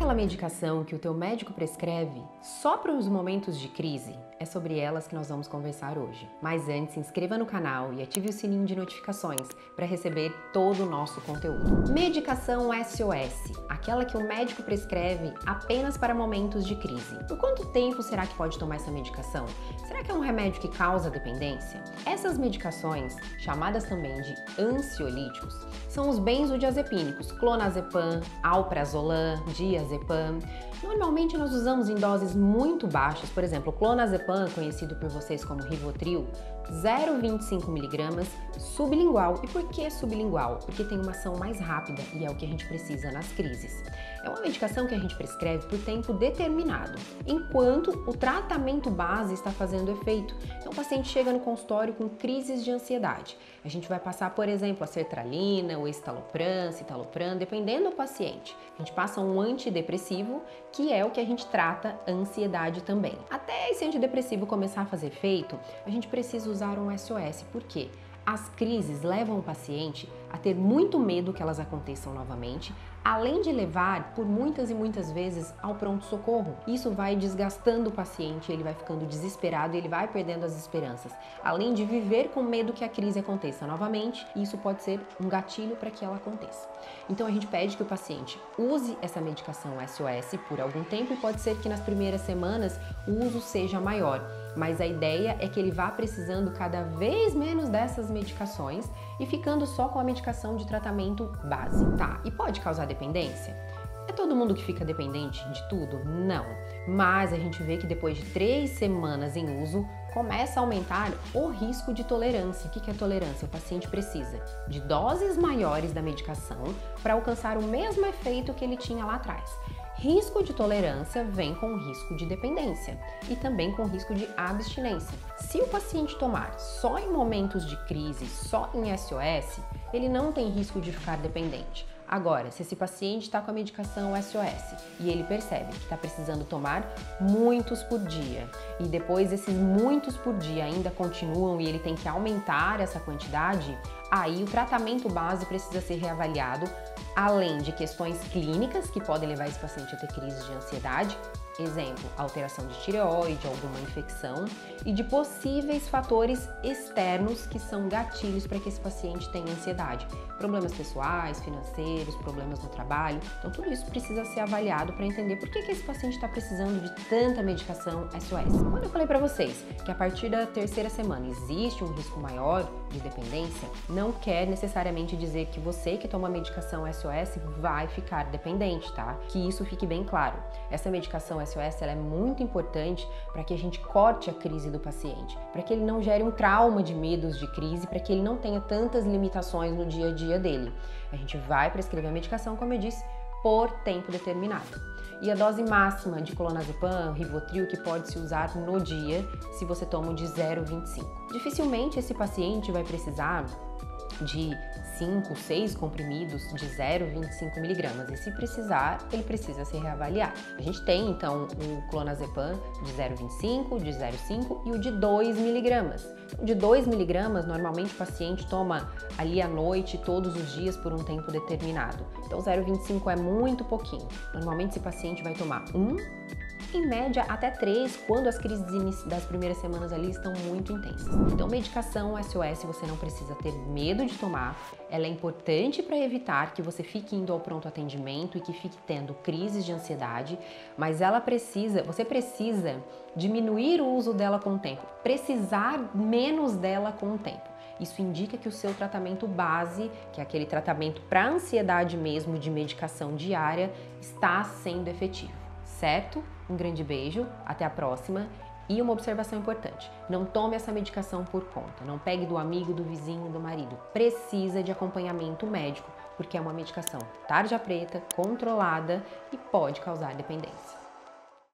aquela medicação que o teu médico prescreve só para os momentos de crise? É sobre elas que nós vamos conversar hoje. Mas antes, se inscreva no canal e ative o sininho de notificações para receber todo o nosso conteúdo. Medicação SOS, aquela que o médico prescreve apenas para momentos de crise. Por quanto tempo será que pode tomar essa medicação? Será que é um remédio que causa dependência? Essas medicações, chamadas também de ansiolíticos, são os benzodiazepínicos, clonazepam, alprazolam, diazepam. Normalmente nós usamos em doses muito baixas, por exemplo, o clonazepam, conhecido por vocês como Rivotril, 0,25 mg sublingual. E por que sublingual? Porque tem uma ação mais rápida e é o que a gente precisa nas crises. É uma medicação que a gente prescreve por tempo determinado, enquanto o tratamento base está fazendo efeito. Então o paciente chega no consultório com crises de ansiedade. A gente vai passar, por exemplo, a sertralina, o estalopram, citalopram, dependendo do paciente. A gente passa um antidepressivo, que é o que a gente trata a ansiedade também. Até esse antidepressivo começar a fazer efeito, a gente precisa usar um SOS. Por quê? As crises levam o paciente a ter muito medo que elas aconteçam novamente, além de levar por muitas e muitas vezes ao pronto-socorro. Isso vai desgastando o paciente, ele vai ficando desesperado e ele vai perdendo as esperanças. Além de viver com medo que a crise aconteça novamente, isso pode ser um gatilho para que ela aconteça. Então a gente pede que o paciente use essa medicação SOS por algum tempo e pode ser que nas primeiras semanas o uso seja maior. Mas a ideia é que ele vá precisando cada vez menos dessas medicações e ficando só com a medicação de tratamento base. Tá, e pode causar dependência? É todo mundo que fica dependente de tudo? Não. Mas a gente vê que depois de 3 semanas em uso, começa a aumentar o risco de tolerância. O que é tolerância? O paciente precisa de doses maiores da medicação para alcançar o mesmo efeito que ele tinha lá atrás. Risco de tolerância vem com risco de dependência e também com risco de abstinência. Se o paciente tomar só em momentos de crise, só em SOS, ele não tem risco de ficar dependente. Agora, se esse paciente está com a medicação SOS e ele percebe que está precisando tomar muitos por dia e depois esses muitos por dia ainda continuam e ele tem que aumentar essa quantidade, aí o tratamento base precisa ser reavaliado, além de questões clínicas que podem levar esse paciente a ter crises de ansiedade, exemplo, alteração de tireoide, alguma infecção, e de possíveis fatores externos que são gatilhos para que esse paciente tenha ansiedade. Problemas pessoais, financeiros, problemas no trabalho. Então tudo isso precisa ser avaliado para entender por que esse paciente está precisando de tanta medicação SOS. Quando eu falei para vocês que a partir da 3ª semana existe um risco maior de dependência, não quer necessariamente dizer que você que toma medicação SOS vai ficar dependente, tá? Que isso fique bem claro. Essa medicação SOS ela é muito importante para que a gente corte a crise do paciente, para que ele não gere um trauma de medos de crise, para que ele não tenha tantas limitações no dia a dia dele. A gente vai prescrever a medicação, como eu disse, por tempo determinado. E a dose máxima de clonazepam, Rivotril, que pode se usar no dia, se você toma de 0,25. Dificilmente esse paciente vai precisar de 5, 6 comprimidos de 0,25 mg. E se precisar, ele precisa ser reavaliado. A gente tem, então, o clonazepam de 0,25, de 0,5 e o de 2 mg. O de 2 mg, normalmente o paciente toma ali à noite, todos os dias, por um tempo determinado. Então, 0,25 é muito pouquinho. Normalmente, esse paciente vai tomar em média até 3, quando as crises das primeiras semanas ali estão muito intensas. Então, medicação SOS você não precisa ter medo de tomar, ela é importante para evitar que você fique indo ao pronto atendimento e que fique tendo crises de ansiedade, mas você precisa diminuir o uso dela com o tempo, precisar menos dela com o tempo. Isso indica que o seu tratamento base, que é aquele tratamento para ansiedade mesmo de medicação diária, está sendo efetivo. Certo? Um grande beijo, até a próxima. E uma observação importante, não tome essa medicação por conta, não pegue do amigo, do vizinho, do marido. Precisa de acompanhamento médico, porque é uma medicação tarja preta, controlada e pode causar dependência.